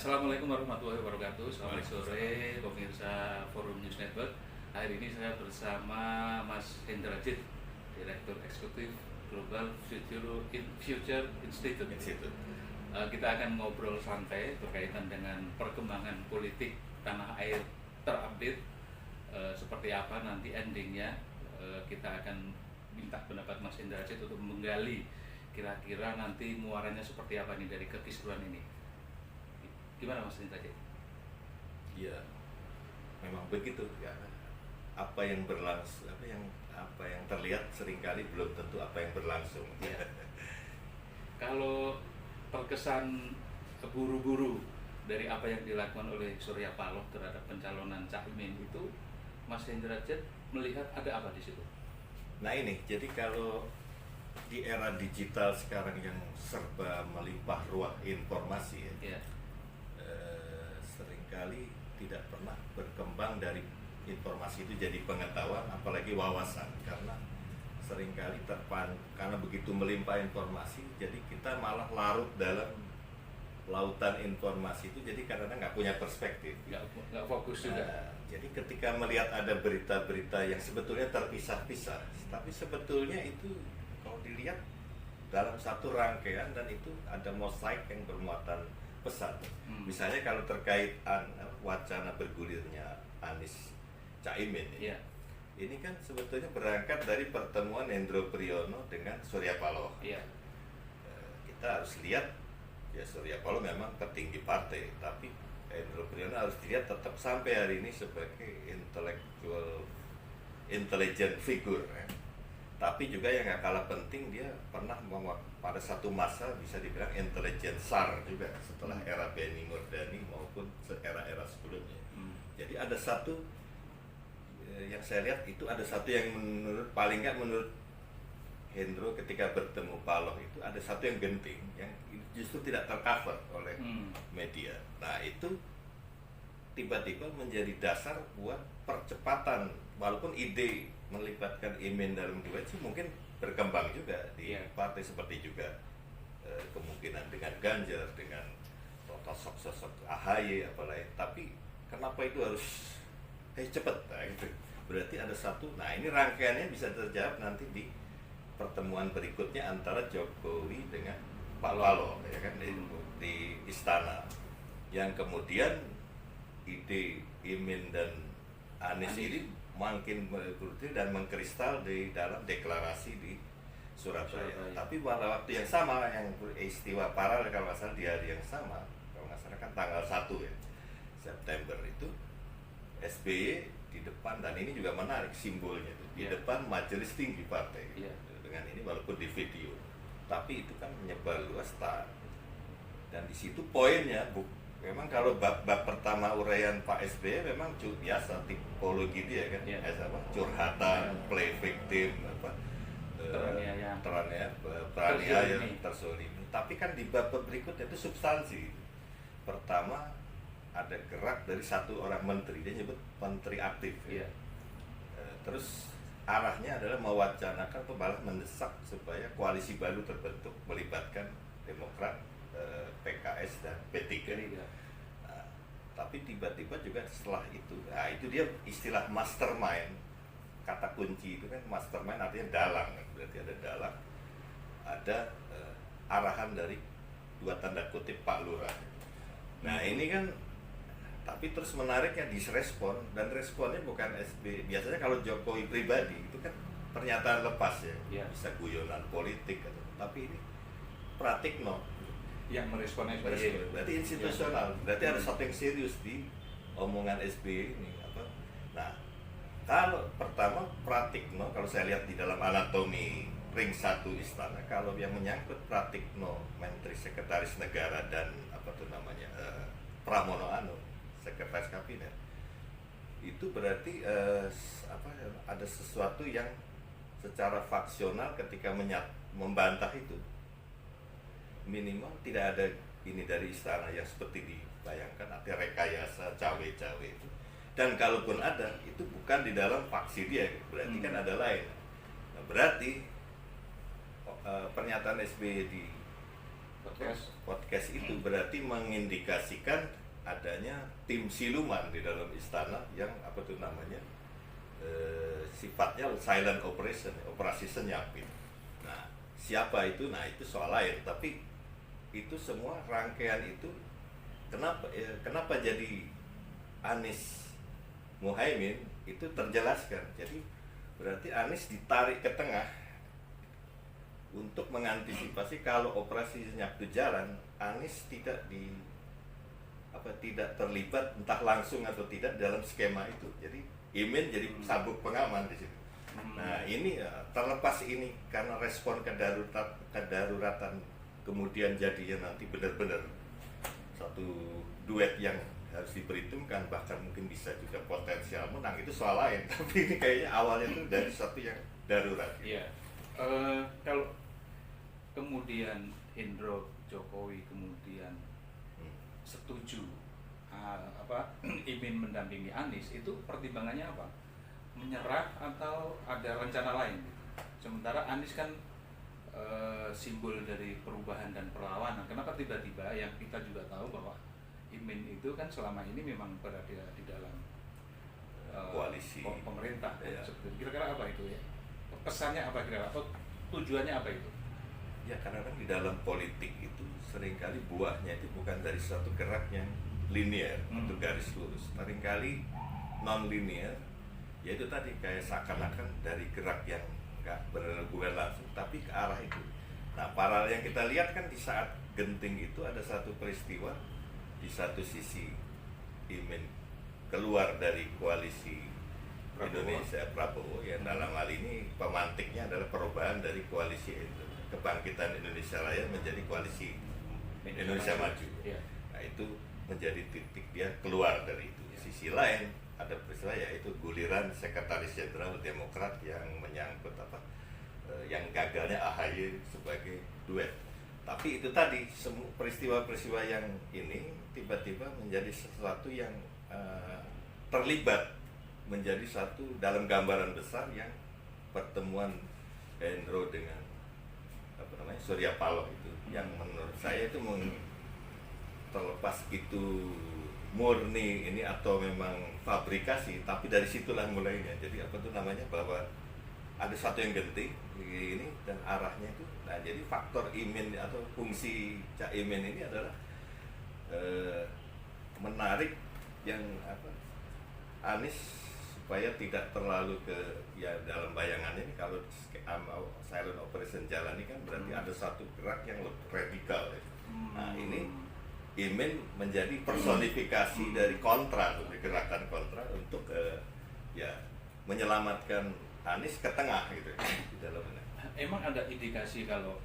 Assalamualaikum warahmatullahi wabarakatuh. Selamat sore pemirsa Forum News Network. Hari ini saya bersama Mas Hendrajit, Direktur Eksekutif Global Future Institute. Kita akan ngobrol santai berkaitan dengan perkembangan politik tanah air terupdate. Seperti apa nanti endingnya. Kita akan minta pendapat Mas Hendrajit untuk menggali kira-kira nanti muaranya seperti apa nih dari kekisruhan ini. Gimana Mas Hendrajit? Iya, memang begitu ya. Apa yang berlangsung, apa yang terlihat seringkali belum tentu apa yang berlangsung. Ya. Kalau terkesan buru-buru dari apa yang dilakukan oleh Surya Paloh terhadap pencalonan Cak Imin itu, Mas Hendrajit melihat ada apa di situ? Nah ini, jadi kalau di era digital sekarang yang serba melimpah ruah informasi ya. Seringkali tidak pernah berkembang dari informasi itu jadi pengetahuan, apalagi wawasan, karena seringkali karena begitu melimpah informasi, jadi kita malah larut dalam lautan informasi itu, jadi kadang-kadang nggak punya perspektif, nggak fokus juga. Jadi ketika melihat ada berita-berita yang sebetulnya terpisah-pisah, tapi sebetulnya itu kalau dilihat dalam satu rangkaian dan itu ada mosaik yang bermuatan pesan. Misalnya kalau terkait wacana bergulirnya Anies Caimin ya. Ini kan sebetulnya berangkat dari pertemuan Hendro Priyono dengan Surya Paloh. Ya. Kita harus lihat ya, Surya Paloh memang petinggi partai, tapi Hendro Priyono harus dilihat tetap sampai hari ini sebagai intelligent figure ya. Tapi juga yang gak kalah penting, dia pernah pada satu masa bisa dibilang intelijen SAR juga setelah era Benny Murdani maupun era-era sebelumnya. Jadi ada satu yang saya lihat itu, ada satu yang paling nggak menurut Hendro ketika bertemu Paloh itu ada satu yang genting yang justru tidak tercover oleh media. Nah itu tiba-tiba menjadi dasar buat percepatan, walaupun ide melibatkan Imin dalam duet sih mungkin berkembang juga di partai, seperti juga kemungkinan dengan Ganjar, dengan sosok AHY apalagi. Tapi kenapa itu harus cepet? Nah, gitu. Berarti ada satu. Nah ini rangkaiannya bisa terjawab nanti di pertemuan berikutnya antara Jokowi dengan Pak Paloh ya kan, di istana, yang kemudian ide Imin dan Anies ini makin bergulir dan mengkristal di dalam deklarasi di Surabaya. Tapi pada waktu yang sama, yang peristiwa paralel kalau nggak salah di hari yang sama, kalau nggak salah kan tanggal 1 ya, September itu SBY di depan, dan ini juga menarik simbolnya itu, di depan majelis tinggi partai dengan ini walaupun di video, tapi itu kan menyebar luas dan di situ poinnya memang kalau bab pertama uraian Pak SBY memang biasa tipologi dia kan, curhatan, play victim, teraniaya, tersolimi. Tapi kan di bab berikutnya itu substansi. Pertama ada gerak dari satu orang menteri, dia nyebut menteri aktif. Terus arahnya adalah mewacanakan atau malah mendesak supaya koalisi baru terbentuk melibatkan Demokrat, PKS dan P3. Nah, tapi tiba-tiba juga setelah itu, nah itu dia istilah mastermind. Kata kunci itu kan mastermind artinya dalang, berarti ada dalang, ada arahan dari dua tanda kutip Pak Lurah. Nah ini kan, tapi terus menariknya disrespon, dan responnya bukan SB. Biasanya kalau Jokowi pribadi itu kan pernyataan lepas ya, bisa guyonan politik atau, tapi ini Pratikno yang meresponnya berarti institusional, berarti ada satu yang serius di omongan SBY ini apa. Nah kalau pertama Pratikno, kalau saya lihat di dalam anatomi ring 1 istana, kalau yang menyangkut Pratikno Menteri Sekretaris Negara dan apa tuh namanya Pramono Anung Sekretaris Kabinet, itu berarti ada sesuatu yang secara faksional ketika membantah itu, minimal tidak ada ini dari istana yang seperti dibayangkan, artinya rekayasa cawe-cawe itu. Dan kalaupun ada, itu bukan di dalam faksi dia, berarti kan ada lain. Nah, berarti pernyataan SBY di podcast itu berarti mengindikasikan adanya tim siluman di dalam istana yang apa tuh namanya sifatnya silent operation, operasi senyap gitu. Nah, siapa itu? Nah, itu soal lain. Tapi itu semua rangkaian itu kenapa jadi Anies Muhaimin itu terjelaskan. Jadi berarti Anies ditarik ke tengah untuk mengantisipasi kalau operasi senyap itu jalan, Anies tidak terlibat entah langsung atau tidak dalam skema itu. Jadi Imin jadi sabuk pengaman di situ. Nah, ini terlepas ini karena respon kedaruratan kemudian jadinya nanti benar-benar satu duet yang harus diperhitungkan, bahkan mungkin bisa juga potensial menang, itu soal lain. Tapi ini kayaknya awalnya itu dari satu yang darurat. Iya. Kalau kemudian Hendro Jokowi kemudian setuju Imin mendampingi Anies, itu pertimbangannya apa? Menyerah atau ada rencana lain? Sementara Anies kan simbol dari perubahan dan perlawanan. Kenapa tiba-tiba yang kita juga tahu bahwa Imin itu kan selama ini memang berada di dalam koalisi pemerintah. Ya. Kira-kira apa itu ya? Pesannya apa kira-kira? Atau tujuannya apa itu? Ya, karena kan di dalam politik itu seringkali buahnya itu bukan dari suatu gerak yang linear atau garis lurus, seringkali non linear, yaitu tadi kayak seakan-akan dari gerak yang nggak berhubungan langsung tapi ke arah itu. Nah, paralel yang kita lihat kan di saat genting itu ada satu peristiwa, di satu sisi Imin keluar dari koalisi Indonesia Prabowo, yang dalam hal ini pemantiknya adalah perubahan dari koalisi Kebangkitan Indonesia Raya menjadi koalisi Indonesia Maju. Ya. Nah, itu menjadi titik dia keluar dari itu. Sisi lain ada peristiwa yaitu guliran Sekretaris Jenderal Demokrat yang menyangkut yang gagalnya AHY sebagai duet. Tapi itu tadi semua peristiwa-peristiwa yang ini tiba-tiba menjadi sesuatu yang terlibat menjadi satu dalam gambaran besar yang pertemuan Hendro dengan Surya Paloh itu yang menurut saya itu terlepas itu murni ini atau memang fabrikasi, tapi dari situlah mulainya. Jadi apa tuh namanya, bahwa ada satu yang genting ini dan arahnya itu. Nah, jadi faktor Imin atau fungsi Cak Imin ini adalah menarik yang Anies supaya tidak terlalu dalam bayangannya ini kalau silent operation jalan ini kan berarti ada satu gerak yang lebih radikal ya. Nah, ini Imin menjadi personifikasi dari kontra, dari gerakan kontra untuk menyelamatkan Anies ke tengah gitu di dalamnya. Emang ada indikasi kalau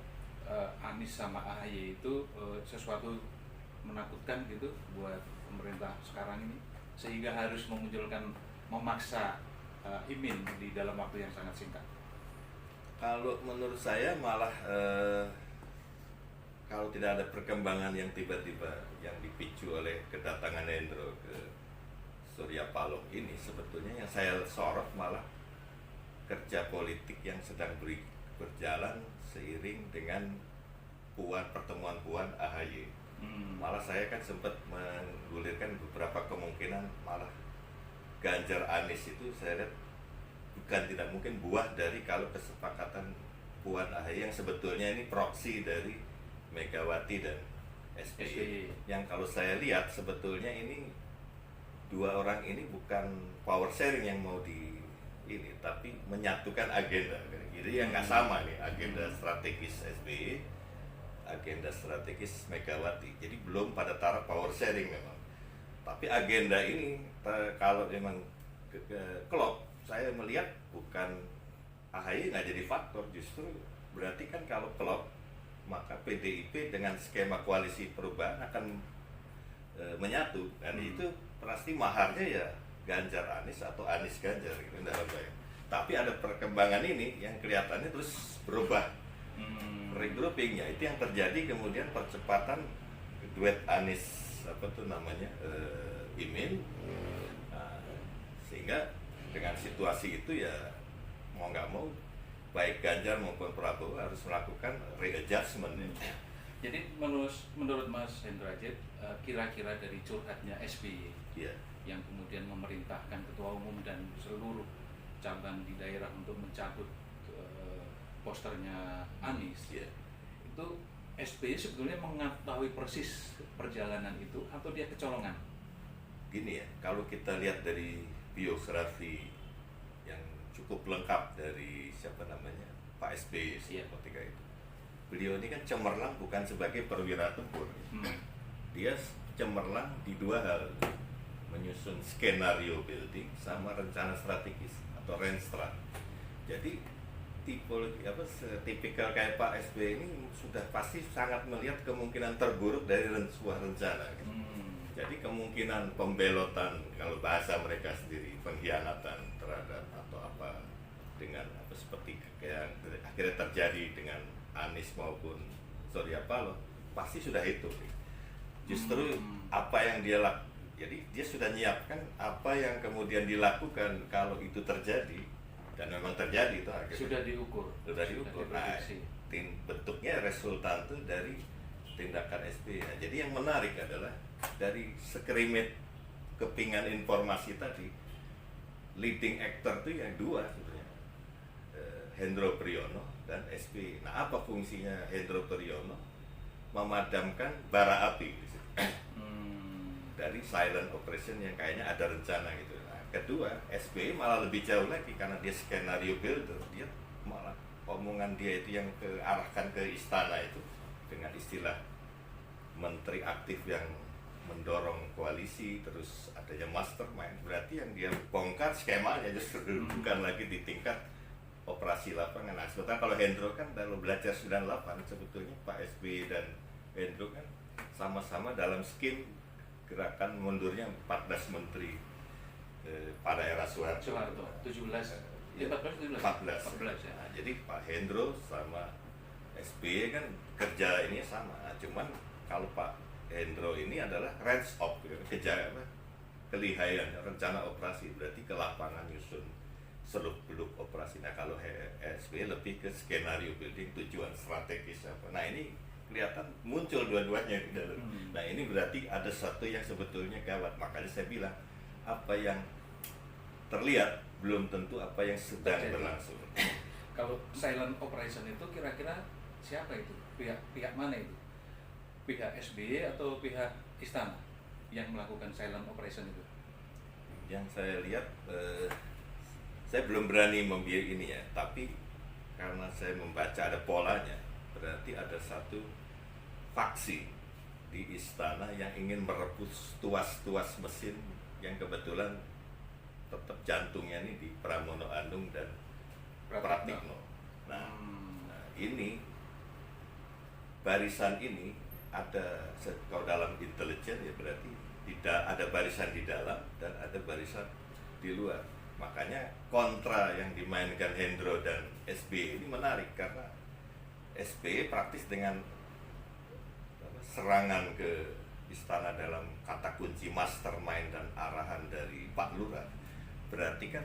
Anies sama AHY itu sesuatu menakutkan gitu buat pemerintah sekarang ini sehingga harus memaksa Imin di dalam waktu yang sangat singkat? Kalau menurut saya malah kalau tidak ada perkembangan yang tiba-tiba yang dipicu oleh kedatangan Hendro ke Surya Paloh ini, sebetulnya yang saya sorot malah kerja politik yang sedang berjalan seiring dengan pertemuan Puan AHY. Malah saya kan sempat menggulirkan beberapa kemungkinan malah Ganjar Anies itu saya lihat bukan tidak mungkin buah dari kalau kesepakatan Puan AHY yang sebetulnya ini proksi dari Megawati dan SBY. Yang kalau saya lihat sebetulnya ini dua orang ini bukan power sharing yang mau ini, tapi menyatukan agenda. Jadi yang nggak sama nih, agenda strategis SBY, agenda strategis Megawati. Jadi belum pada taraf power sharing memang. Tapi agenda ini kalau memang klop, saya melihat bukan AHY nggak jadi faktor, justru berarti kan kalau klop maka PDIP dengan skema koalisi perubahan akan menyatu, dan itu pasti maharnya ya Ganjar Anies atau Anies Ganjar gitu dalam bayang. Tapi ada perkembangan ini yang kelihatannya terus berubah, regroupingnya itu yang terjadi, kemudian percepatan duet Anies Imin, sehingga dengan situasi itu ya mau nggak mau baik Ganjar maupun Prabowo harus melakukan readjustment ya. Jadi menurut Mas Hendrajit, kira-kira dari curhatnya SBY Iya. yang kemudian memerintahkan ketua umum dan seluruh cabang di daerah untuk mencabut posternya Anies, Iya. itu SBY sebetulnya mengetahui persis perjalanan itu atau dia kecolongan? Gini ya, kalau kita lihat dari biografi yang cukup lengkap dari siapa namanya Pak SBY Iya. ketika itu, beliau ini kan cemerlang bukan sebagai perwira tempur. Dia cemerlang di dua hal, menyusun skenario building sama rencana strategis atau Renstra. Jadi tipikal kayak Pak SBY ini sudah pasti sangat melihat kemungkinan terburuk dari sebuah rencana gitu. Jadi kemungkinan pembelotan, kalau bahasa mereka sendiri, pengkhianatan terhadap atau apa dengan apa seperti yang akhirnya terjadi dengan Anies maupun Surya Paloh, pasti sudah itu. Justru apa yang dia lakukan, jadi dia sudah nyiapkan apa yang kemudian dilakukan kalau itu terjadi, dan memang terjadi itu akhirnya. Sudah diukur. Nah, bentuknya resultan tuh dari tindakan SBY. Nah, jadi yang menarik adalah dari sekerimit kepingan informasi tadi, leading actor tuh yang dua sebenarnya, Hendro Priyono dan SBY. Nah, apa fungsinya Hendro Priyono? Memadamkan bara api dari silent operation yang kayaknya ada rencana gitu. Nah, kedua, SBY malah lebih jauh lagi karena dia skenario builder, dia malah omongan dia itu yang arahkan ke istana itu dengan istilah menteri aktif yang mendorong koalisi, terus adanya mastermind, berarti yang dia bongkar skemanya justru bukan lagi di tingkat operasi lapangan. Nah, sementara kalau Hendro kan kalau belajar 98, sebetulnya Pak SBY dan Hendro kan sama-sama dalam skim gerakan mundurnya 14 menteri pada era Soeharto. 17. Ya, 14 ya. Nah, jadi Pak Hendro sama SBY kan kerja ini sama. Nah, cuman kalau Pak Hendro ini adalah range of kelihayan rencana operasi, berarti ke lapangan nyusun seluk-beluk operasi. Nah, kalau SBY lebih ke skenario building, tujuan strategis apa. Nah, ini kelihatan muncul dua-duanya di dalam. Nah, ini berarti ada satu yang sebetulnya gawat. Makanya saya bilang apa yang terlihat belum tentu apa yang sedang berlangsung. Kalau silent operation itu kira-kira siapa itu? Pihak mana itu? Pihak SBY atau pihak istana yang melakukan silent operation itu? Yang saya lihat, saya belum berani membiayai ini ya, tapi karena saya membaca ada polanya, berarti ada satu faksi di istana yang ingin merebut tuas-tuas mesin yang kebetulan tetap jantungnya ini di Pramono Anung dan Pratikno. Nah, ini barisan ini ada, kalau dalam intelijen ya berarti tidak ada barisan di dalam dan ada barisan di luar. Makanya kontra yang dimainkan Hendro dan SBY ini menarik karena SBY praktis dengan serangan ke istana dalam kata kunci mastermind dan arahan dari Pak Lurah. Berarti kan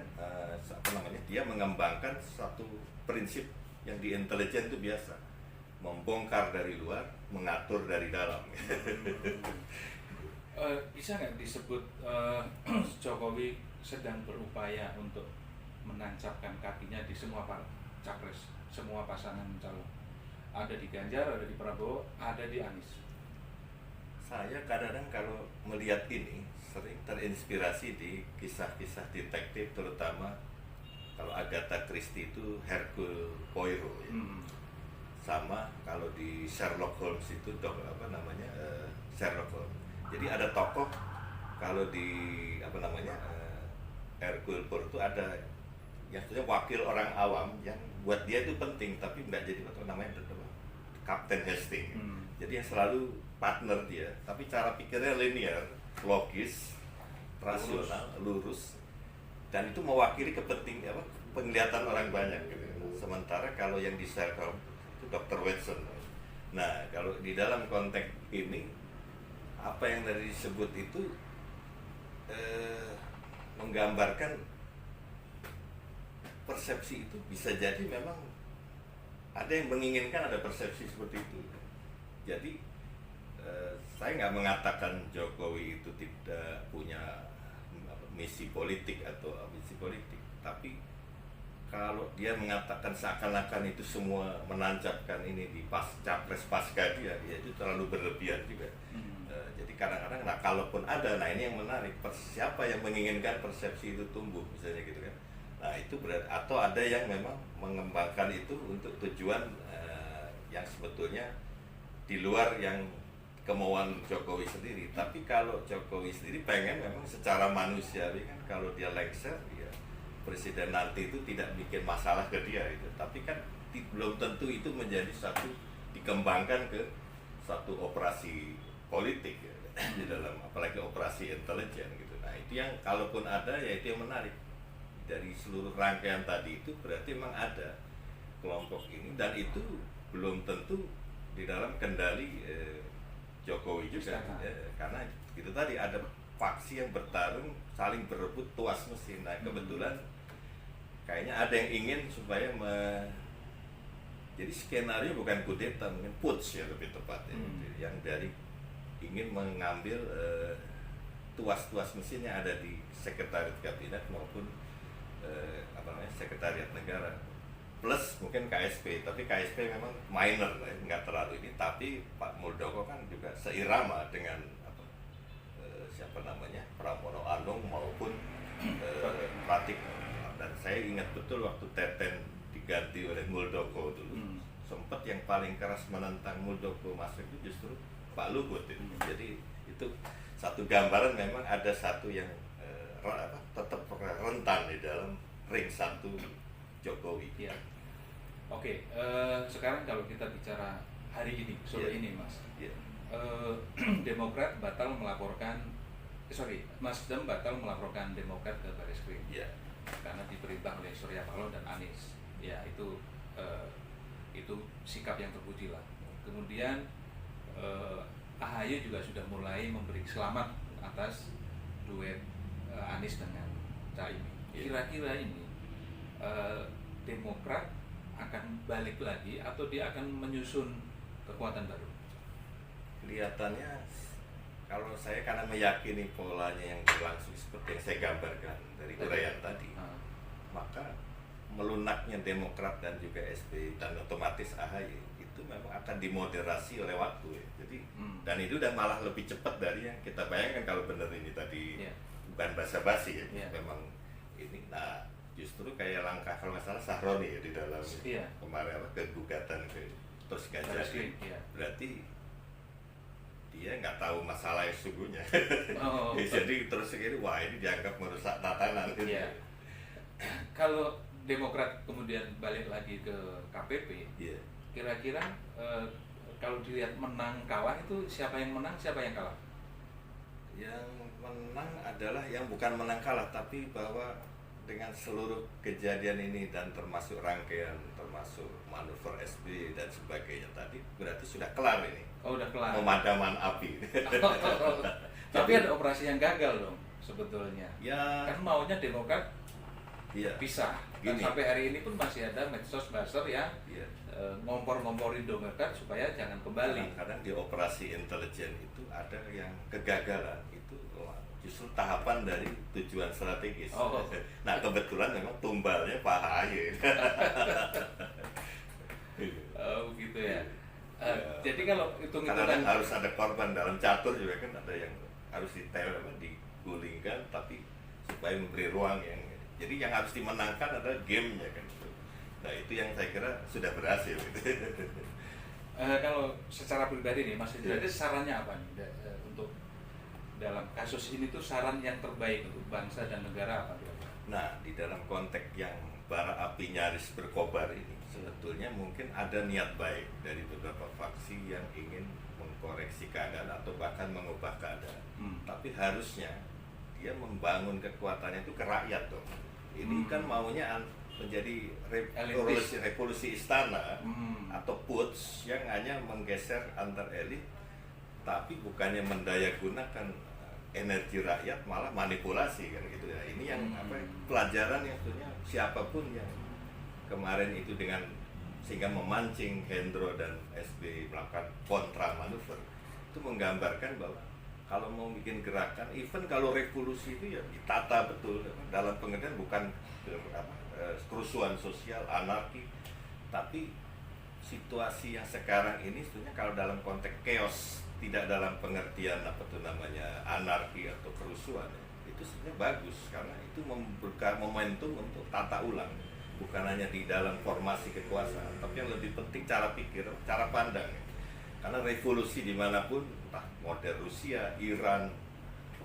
dia mengembangkan satu prinsip yang di intelijen itu biasa, membongkar dari luar, mengatur dari dalam. Bisa nggak disebut Jokowi sedang berupaya untuk menancapkan kakinya di semua capres, semua pasangan calon? Ada di Ganjar, ada di Prabowo, ada di Anies. Saya kadang-kadang kalau melihat ini sering terinspirasi di kisah-kisah detektif, terutama kalau Agatha Christie itu Hercule Poirot ya. Sama kalau di Sherlock Holmes itu Sherlock Holmes. Jadi ada tokoh, kalau di Hercule Poirot itu ada yang sebenarnya wakil orang awam yang buat dia itu penting, tapi nggak jadi Kapten Hastings. Jadi yang selalu partner dia, tapi cara pikirnya linear, logis, rasional, lurus, dan itu mewakili penglihatan orang banyak gitu. Sementara kalau yang di Sherlock Holmes itu Dr. Watson. Nah, kalau di dalam konteks ini apa yang tadi disebut itu menggambarkan persepsi itu bisa jadi memang ada yang menginginkan ada persepsi seperti itu. Jadi saya nggak mengatakan Jokowi itu tidak punya misi politik atau ambisi politik, tapi kalau dia mengatakan seakan-akan itu semua menancapkan ini di capres pasca dia, ya itu terlalu berlebihan juga. Jadi kadang-kadang, nah kalaupun ada, nah ini yang menarik, siapa yang menginginkan persepsi itu tumbuh, misalnya gitu kan. Nah itu berarti, atau ada yang memang mengembangkan itu untuk tujuan yang sebetulnya di luar yang kemauan Jokowi sendiri. Tapi kalau Jokowi sendiri pengen memang secara manusiawi kan, kalau dia lengser, ya presiden nanti itu tidak bikin masalah ke dia itu. Tapi kan belum tentu itu menjadi satu dikembangkan ke satu operasi politik ya, di dalam apalagi operasi intelijen gitu. Nah itu yang kalaupun ada, ya itu yang menarik dari seluruh rangkaian tadi, itu berarti memang ada kelompok ini, dan itu belum tentu di dalam kendali Jokowi juga karena itu tadi ada faksi yang bertarung saling berebut tuas mesin. Nah kebetulan kayaknya ada yang ingin supaya jadi skenario bukan kudeta, mungkin putsch ya lebih tepatnya, yang dari ingin mengambil tuas-tuas mesin yang ada di sekretariat kabinet maupun sekretariat negara, plus mungkin KSP, tapi KSP memang minor lah, nggak terlalu ini. Tapi Pak Muldoko kan juga seirama dengan siapa namanya, Pramono Anung maupun Pratik. Dan saya ingat betul waktu Teten diganti oleh Muldoko dulu, sempat yang paling keras menentang Muldoko masuk itu justru Pak Luhut itu. Jadi itu satu gambaran, memang ada satu yang tetap rentan di dalam ring satu Jokowi. Ya. Oke, sekarang kalau kita bicara hari ini, sore ini Mas, Demokrat batal melaporkan, Nasdem batal melaporkan Demokrat ke Barreskrim, karena diperintah oleh Surya Paloh dan Anies. Ya itu sikap yang terpuji lah. Kemudian AHY juga sudah mulai memberi selamat atas duet Anies dengan Caimin. Kira-kira ini Demokrat akan balik lagi atau dia akan menyusun kekuatan baru? Kelihatannya, kalau saya karena meyakini polanya yang berlangsung seperti yang saya gambarkan dari uraian tadi, maka melunaknya Demokrat dan juga SBY dan otomatis AHY itu memang akan dimoderasi oleh waktu ya. Jadi dan itu udah malah lebih cepat dari yang kita bayangkan kalau benar ini tadi bukan basa-basi ya, memang ini. Nah justru kayak langkah kalau nggak salah Sahroni ya di dalam kemarin kegugatan ke terus gak jadi, berarti dia nggak tahu masalah yang sesungguhnya. Jadi terus segini, wah ini dianggap merusak tatanan. Kalau Demokrat kemudian balik lagi ke KPP, kira-kira kalau dilihat menang kalah itu siapa yang menang, siapa yang kalah? Yang menang adalah yang bukan menang kalah, tapi bahwa dengan seluruh kejadian ini dan termasuk rangkaian, termasuk manuver SB dan sebagainya tadi, berarti sudah kelar ini. Oh, udah kelar. Pemadaman api. Tapi ada operasi yang gagal dong sebetulnya. Ya. Kan maunya Demokrat pisah. Dan sampai hari ini pun masih ada medsos buzzer yang ngompor-ngomporin Demokrat supaya jangan kembali. Kadang-kadang di operasi intelijen itu ada yang kegagalan itu justru tahapan dari tujuan strategis. Nah kebetulan memang tumbalnya Pak AHY. Begitu ya. Jadi kalau hitung-hitungan harus ada korban dalam catur juga kan, ada yang harus digulingkan, tapi supaya memberi ruang yang. Jadi yang harus dimenangkan adalah gamenya kan. Nah itu yang saya kira sudah berhasil. Kalau secara pribadi nih Mas Indra, sarannya apa nih untuk dalam kasus ini tuh, saran yang terbaik untuk bangsa dan negara apa? Nah di dalam konteks yang bara api nyaris berkobar ini, sebetulnya mungkin ada niat baik dari beberapa faksi yang ingin mengkoreksi keadaan atau bahkan mengubah keadaan. Tapi harusnya dia membangun kekuatannya itu ke rakyat dong. Ini kan maunya menjadi revolusi istana atau putsch yang hanya menggeser antar elit, tapi bukannya mendayagunakan energi rakyat, malah manipulasi kan gitu ya. Ini yang pelajaran yang sebetulnya siapapun yang kemarin itu dengan sehingga memancing Hendro dan SBY melakukan kontra manuver. Itu menggambarkan bahwa kalau mau bikin gerakan, even kalau revolusi itu ya ditata betul dalam pengertian bukan kerusuhan sosial, anarki, tapi situasi yang sekarang ini sebenarnya kalau dalam konteks chaos, tidak dalam pengertian apa tuh namanya anarki atau kerusuhan, itu sebenarnya bagus karena itu membuka momentum untuk tata ulang, bukan hanya di dalam formasi kekuasaan, tapi yang lebih penting cara pikir, cara pandang. Karena revolusi dimanapun, entah model Rusia, Iran,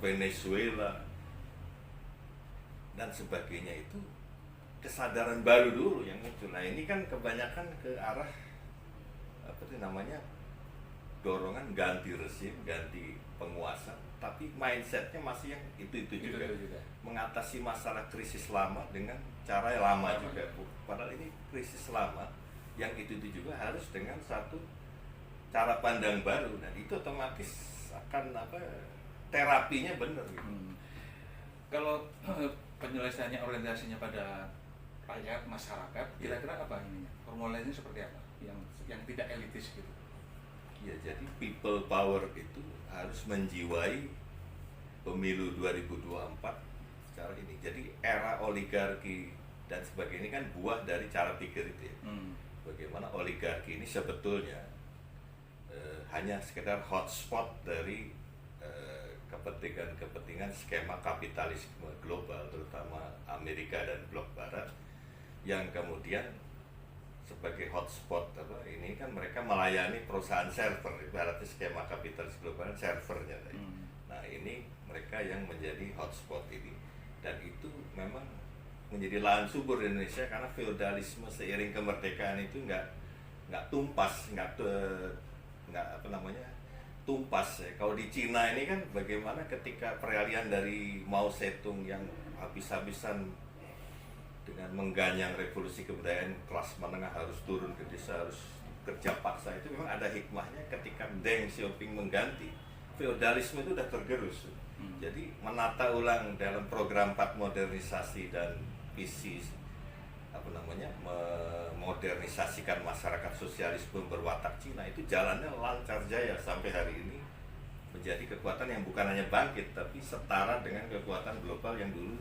Venezuela, dan sebagainya, itu kesadaran baru dulu yang muncul. Nah ini kan kebanyakan ke arah apa itu namanya dorongan ganti rezim, ganti penguasa, tapi mindsetnya masih yang itu juga. Mengatasi masalah krisis lama dengan cara yang lama juga. Padahal ini krisis lama yang itu juga harus dengan satu cara pandang baru, dan itu otomatis akan terapinya benar gitu. Kalau penyelesaiannya orientasinya pada rakyat, masyarakat, kira-kira apa ini? Formulanya seperti apa? Yang tidak elitis gitu. Ya, jadi people power itu harus menjiwai pemilu 2024 secara ini. Jadi era oligarki dan sebagainya kan buah dari cara pikir itu ya. Bagaimana oligarki ini sebetulnya hanya sekedar hotspot dari kepentingan skema kapitalisme global, terutama Amerika dan blok barat, yang kemudian sebagai hotspot ini kan mereka melayani perusahaan server, ibaratnya skema kapitalis global servernya tadi. Nah ini mereka yang menjadi hotspot ini, dan itu memang menjadi lahan subur di Indonesia karena feodalisme seiring kemerdekaan itu nggak tumpas, nggak tumpas ya. Kalau di Cina ini kan bagaimana ketika peralihan dari Mao Zedong yang habis-habisan dengan mengganyang revolusi kebudayaan, kelas menengah harus turun ke desa, harus kerja paksa, itu memang ada hikmahnya. Ketika Deng Xiaoping mengganti, feodalisme itu udah tergerus. Jadi menata ulang dalam program 4 modernisasi dan visi memodernisasikan masyarakat sosialisme berwatak Cina, itu jalannya lancar jaya sampai hari ini menjadi kekuatan yang bukan hanya bangkit tapi setara dengan kekuatan global yang dulu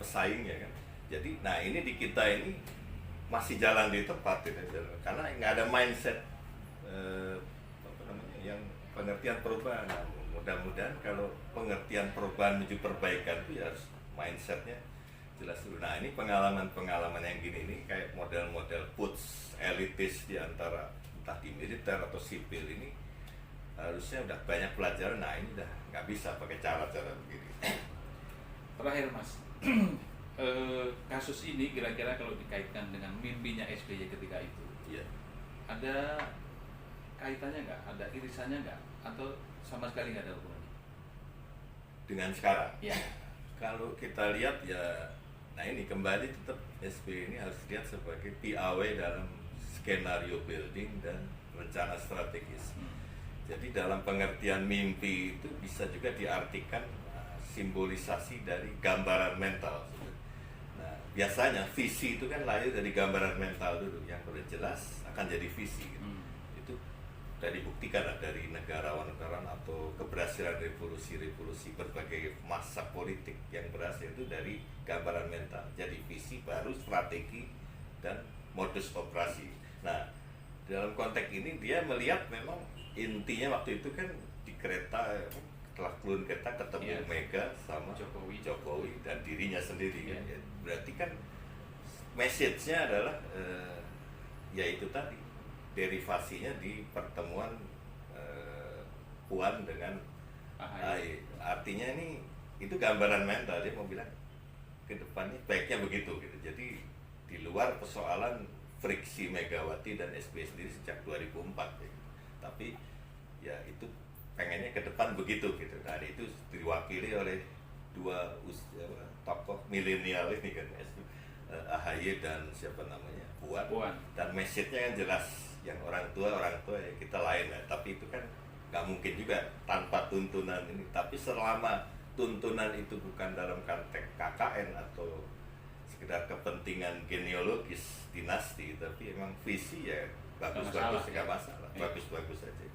pesaingnya kan. Jadi, nah ini di kita ini masih jalan di tempat gitu, karena nggak ada mindset yang pengertian perubahan. Nah, mudah-mudahan kalau pengertian perubahan menuju perbaikan itu ya harus mindsetnya jelas dulu. Nah ini pengalaman yang gini nih kayak model-model puts elitis di antara entah di militer atau sipil ini harusnya udah banyak pelajaran. Nah ini udah nggak bisa pakai cara-cara begini. Terakhir Mas, kasus ini kira-kira kalau dikaitkan dengan mimpinya SBY ketika itu, ya, ada kaitannya nggak? Ada irisannya nggak? Atau sama sekali nggak ada hubungannya dengan sekarang? Ya. Kalau kita lihat ya, nah ini kembali tetap SBY ini harus dilihat sebagai PAW dalam skenario building dan rencana strategis. Jadi dalam pengertian mimpi itu bisa juga diartikan simbolisasi dari gambaran mental. Nah, biasanya visi itu kan lahir dari gambaran mental dulu, yang udah jelas akan jadi visi gitu. Itu sudah dibuktikan dari negarawan-negarawan atau keberhasilan revolusi-revolusi berbagai masa politik yang berhasil itu dari gambaran mental. Jadi visi baru strategi dan modus operasi. Nah, dalam konteks ini dia melihat memang intinya waktu itu kan di kereta, setelah turun kereta ketemu Mega sama Jokowi dan dirinya sendiri. Kan? Berarti kan message-nya adalah yaitu tadi derivasinya di pertemuan Puan dengan AHY. Artinya ini itu gambaran mental, dia mau bilang ke depannya baiknya begitu gitu. Jadi di luar persoalan friksi Megawati dan SBY sendiri sejak 2004 gitu. Tapi ya itu pengennya ke depan begitu gitu. Nah itu diwakili oleh dua tokoh milenial ini kan, AHY dan siapa namanya Puan. Dan message-nya kan jelas, yang orang tua ya kita lain ya. Tapi itu kan nggak mungkin juga tanpa tuntunan ini. Tapi selama tuntunan itu bukan dalam konteks KKN atau sekedar kepentingan genealogis dinasti, tapi emang visi ya bagus-bagus, masalah. nggak masalah, Iya. bagus-bagus aja.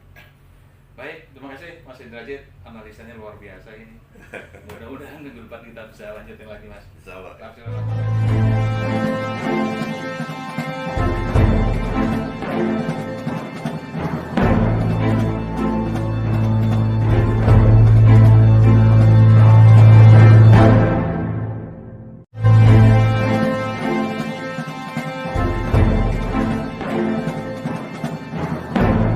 Baik, terima kasih Mas Indrajit, analisanya luar biasa ini. Mudah-mudahan minggu depan kita bisa lanjutin lagi Mas. Insya Allah. Terima kasih.